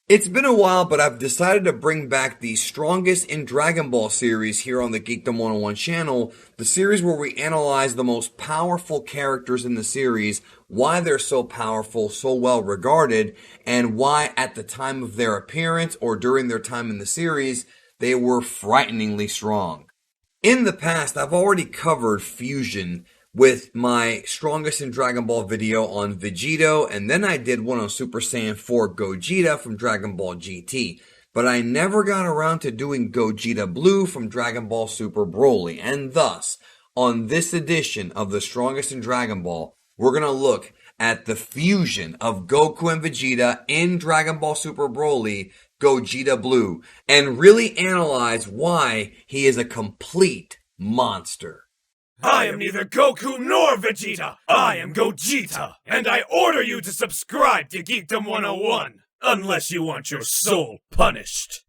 It's been a while, but I've decided to bring back the Strongest in Dragon Ball series here on the Geekdom 101 channel, the series where we analyze the most powerful characters in the series, why they're so powerful, so well regarded, and why at the time of their appearance or during their time in the series, they were frighteningly strong. In the past, I've already covered Fusion with my Strongest in Dragon Ball video on Vegito, and then I did one on Super Saiyan 4 Gogeta from Dragon Ball GT. But I never got around to doing Gogeta Blue from Dragon Ball Super Broly, and thus, on this edition of the Strongest in Dragon Ball, we're going to look at the fusion of Goku and Vegeta in Dragon Ball Super Broly, Gogeta Blue, and really analyze why he is a complete monster. I am neither Goku nor Vegeta. I am Gogeta, and I order you to subscribe to Geekdom 101, unless you want your soul punished.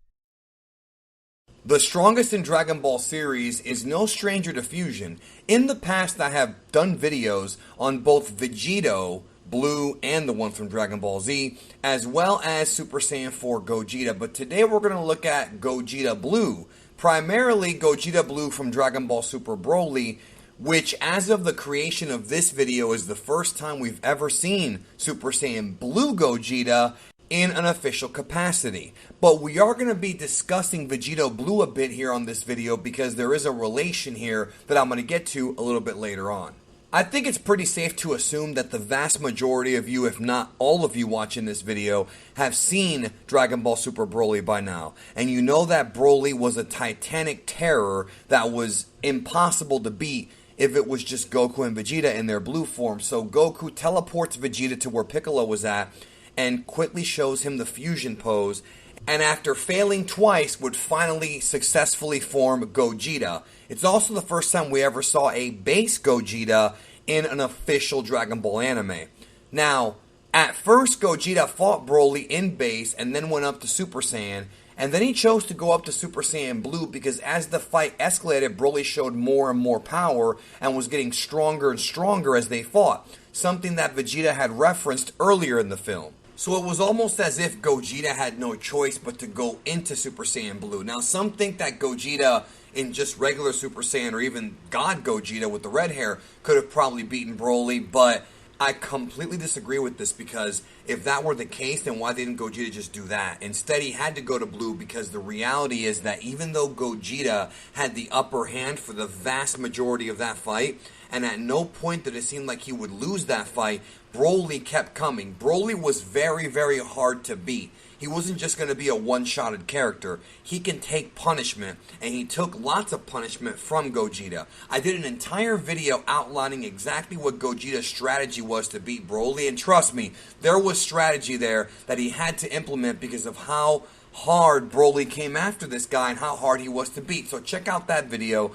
The Strongest in Dragon Ball series is no stranger to fusion. In the past, I have done videos on both Vegito Blue and the one from Dragon Ball Z, as well as Super Saiyan 4 Gogeta, but today we're going to look at Gogeta Blue, primarily Gogeta Blue from Dragon Ball Super Broly, which as of the creation of this video is the first time we've ever seen Super Saiyan Blue Gogeta in an official capacity. But we are going to be discussing Vegito Blue a bit here on this video because there is a relation here that I'm going to get to a little bit later on. I think it's pretty safe to assume that the vast majority of you, if not all of you watching this video, have seen Dragon Ball Super Broly by now. And you know that Broly was a titanic terror that was impossible to beat if it was just Goku and Vegeta in their blue form. So Goku teleports Vegeta to where Piccolo was at and quickly shows him the fusion pose, and after failing twice would finally successfully form Gogeta. It's also the first time we ever saw a base Gogeta in an official Dragon Ball anime. Now, at first Gogeta fought Broly in base and then went up to Super Saiyan, and then he chose to go up to Super Saiyan Blue because as the fight escalated, Broly showed more and more power and was getting stronger and stronger as they fought, something that Vegeta had referenced earlier in the film. So it was almost as if Gogeta had no choice but to go into Super Saiyan Blue. Now, some think that Gogeta in just regular Super Saiyan or even God Gogeta with the red hair could have probably beaten Broly, but I completely disagree with this because if that were the case, then why didn't Gogeta just do that? Instead, he had to go to Blue because the reality is that even though Gogeta had the upper hand for the vast majority of that fight, and at no point did it seem like he would lose that fight, Broly kept coming. Broly was very, very hard to beat. He wasn't just going to be a one-shotted character. He can take punishment, and he took lots of punishment from Gogeta. I did an entire video outlining exactly what Gogeta's strategy was to beat Broly, and trust me, there was strategy there that he had to implement because of how hard Broly came after this guy and how hard he was to beat. So check out that video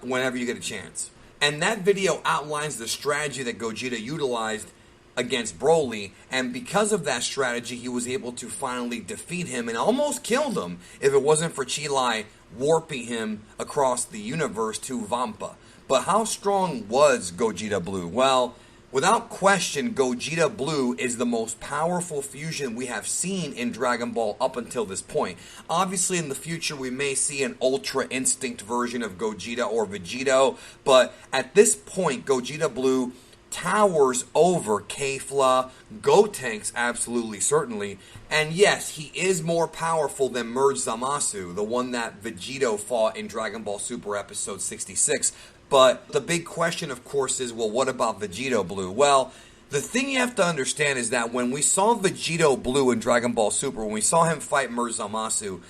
whenever you get a chance. And that video outlines the strategy that Gogeta utilized against Broly, and because of that strategy, he was able to finally defeat him and almost killed him if it wasn't for Chi-Lai warping him across the universe to Vampa. But how strong was Gogeta Blue? Well, without question, Gogeta Blue is the most powerful fusion we have seen in Dragon Ball up until this point. Obviously, in the future, we may see an Ultra Instinct version of Gogeta or Vegito, but at this point, Gogeta Blue towers over Kefla, Gotenks absolutely certainly, and yes, he is more powerful than Merge Zamasu, the one that Vegito fought in Dragon Ball Super episode 66. But the big question, of course, is, well, what about Vegito Blue? Well, the thing you have to understand is that when we saw Vegito Blue in Dragon Ball Super, when we saw him fight Merge Zamasu,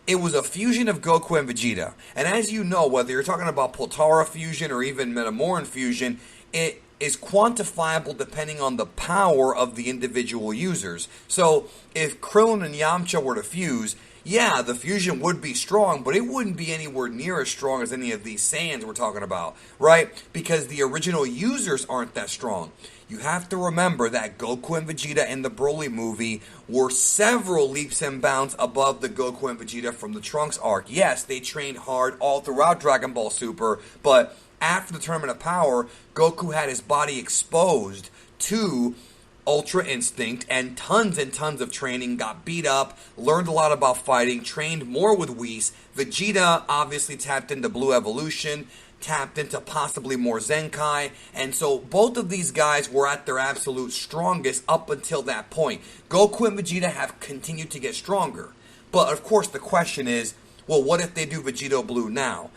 it was a fusion of Goku and Vegeta. And as you know, whether you're talking about Potara fusion or even Metamoran fusion, it is quantifiable depending on the power of the individual users. So if Krillin and Yamcha were to fuse, yeah, the fusion would be strong, but it wouldn't be anywhere near as strong as any of these Saiyans we're talking about, right? Because the original users aren't that strong. You have to remember that Goku and Vegeta in the Broly movie were several leaps and bounds above the Goku and Vegeta from the Trunks arc. Yes, they trained hard all throughout Dragon Ball Super, but after the Tournament of Power, Goku had his body exposed to Ultra Instinct and tons of training, got beat up, learned a lot about fighting, trained more with Whis. Vegeta obviously tapped into Blue Evolution, tapped into possibly more Zenkai, and so both of these guys were at their absolute strongest up until that point. Goku and Vegeta have continued to get stronger. But of course the question is, well, what if they do Vegito Blue now?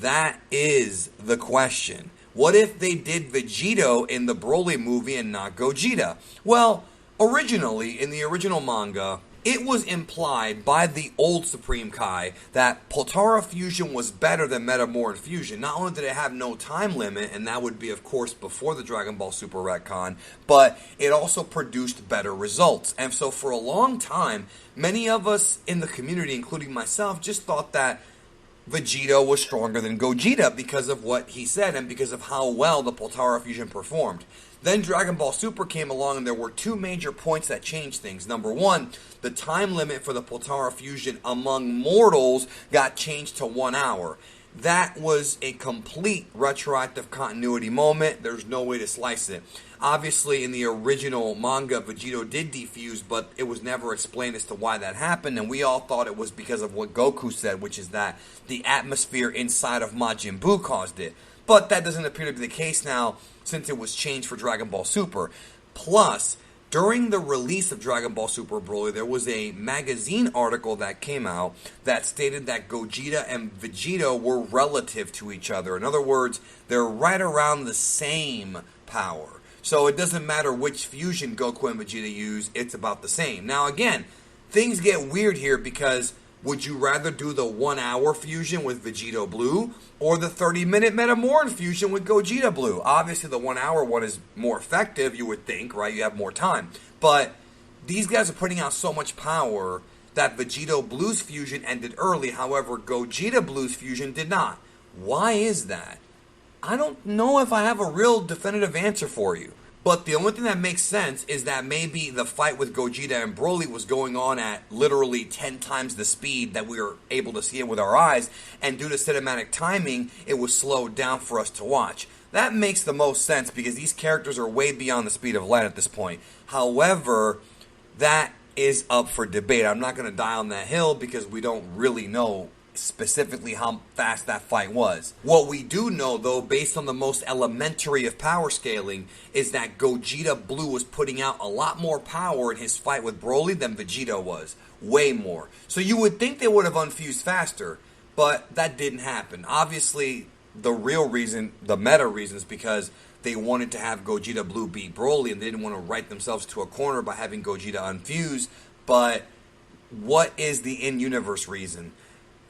That is the question. What if they did Vegito in the Broly movie and not Gogeta? Well, originally, in the original manga, it was implied by the old Supreme Kai that Potara Fusion was better than Metamoran Fusion. Not only did it have no time limit, and that would be, of course, before the Dragon Ball Super retcon, but it also produced better results. And so for a long time, many of us in the community, including myself, just thought that Vegito was stronger than Gogeta because of what he said and because of how well the Potara Fusion performed. Then Dragon Ball Super came along and there were two major points that changed things. Number one, the time limit for the Potara Fusion among mortals got changed to 1 hour. That was a complete retroactive continuity moment. There's no way to slice it. Obviously, in the original manga, Vegito did defuse, but it was never explained as to why that happened, and we all thought it was because of what Goku said, which is that the atmosphere inside of Majin Buu caused it. But that doesn't appear to be the case now, since it was changed for Dragon Ball Super. Plus, during the release of Dragon Ball Super Broly, there was a magazine article that came out that stated that Gogeta and Vegito were relative to each other. In other words, they're right around the same power. So it doesn't matter which fusion Goku and Vegeta use, it's about the same. Now again, things get weird here because would you rather do the 1 hour fusion with Vegito Blue or the 30-minute Metamoran fusion with Gogeta Blue? Obviously the 1 hour one is more effective, you would think, right? You have more time. But these guys are putting out so much power that Vegito Blue's fusion ended early. However, Gogeta Blue's fusion did not. Why is that? I don't know if I have a real definitive answer for you. But the only thing that makes sense is that maybe the fight with Gogeta and Broly was going on at literally 10 times the speed that we were able to see it with our eyes, and due to cinematic timing, it was slowed down for us to watch. That makes the most sense because these characters are way beyond the speed of light at this point. However, that is up for debate. I'm not going to die on that hill because we don't really know specifically how fast that fight was. What we do know, though, based on the most elementary of power scaling, is that Gogeta Blue was putting out a lot more power in his fight with Broly than Vegito was. Way more. So you would think they would have unfused faster, but that didn't happen. Obviously, the real reason, the meta reason, is because they wanted to have Gogeta Blue beat Broly and they didn't want to write themselves to a corner by having Gogeta unfuse. But what is the in-universe reason?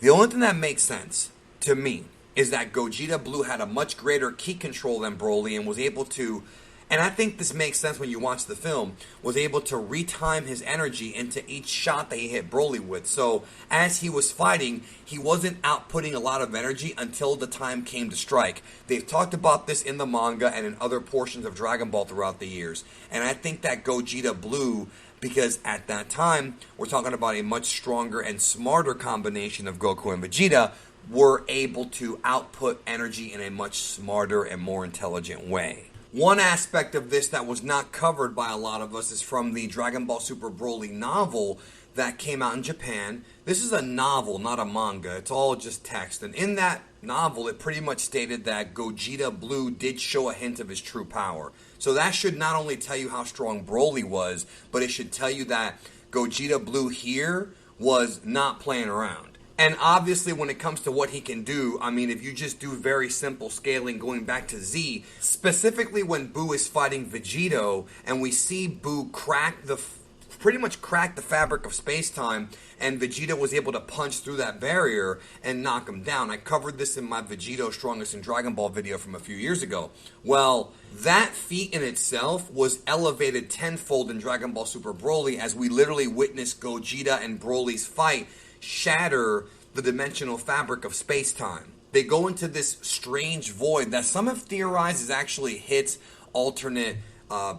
The only thing that makes sense to me is that Gogeta Blue had a much greater ki control than Broly and was able to, and I think this makes sense when you watch the film, was able to retime his energy into each shot that he hit Broly with. So as he was fighting, he wasn't outputting a lot of energy until the time came to strike. They've talked about this in the manga and in other portions of Dragon Ball throughout the years. And I think that Gogeta Blue, because at that time, we're talking about a much stronger and smarter combination of Goku and Vegeta, were able to output energy in a much smarter and more intelligent way. One aspect of this that was not covered by a lot of us is from the Dragon Ball Super Broly novel that came out in Japan. This is a novel, not a manga. It's all just text. And in that novel, it pretty much stated that Gogeta Blue did show a hint of his true power. So that should not only tell you how strong Broly was, but it should tell you that Gogeta Blue here was not playing around. And obviously when it comes to what he can do, I mean, if you just do very simple scaling going back to Z, specifically when Buu is fighting Vegito and we see Buu pretty much crack the fabric of space-time, and Vegeta was able to punch through that barrier and knock him down. I covered this in my Vegito Strongest in Dragon Ball video from a few years ago. Well, that feat in itself was elevated tenfold in Dragon Ball Super Broly as we literally witnessed Gogeta and Broly's fight shatter the dimensional fabric of space-time. They go into this strange void that some have theorized is actually Hit's alternate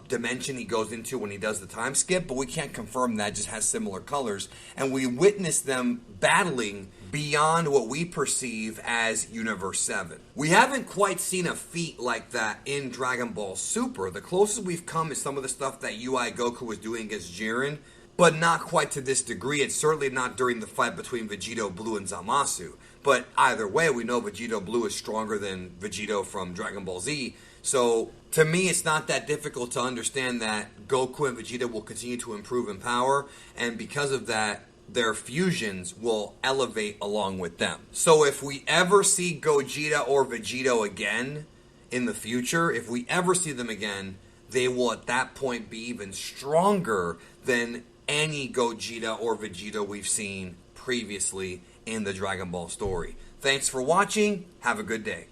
dimension he goes into when he does the time skip, but we can't confirm that. It just has similar colors. And we witness them battling beyond what we perceive as Universe 7. We haven't quite seen a feat like that in Dragon Ball Super. The closest we've come is some of the stuff that UI Goku was doing against Jiren, but not quite to this degree. It's certainly not during the fight between Vegito Blue and Zamasu. But either way, we know Vegito Blue is stronger than Vegito from Dragon Ball Z. So, to me, it's not that difficult to understand that Goku and Vegeta will continue to improve in power, and because of that, their fusions will elevate along with them. So if we ever see Gogeta or Vegito again in the future, if we ever see them again, they will at that point be even stronger than any Gogeta or Vegeta we've seen previously in the Dragon Ball story. Thanks for watching. Have a good day.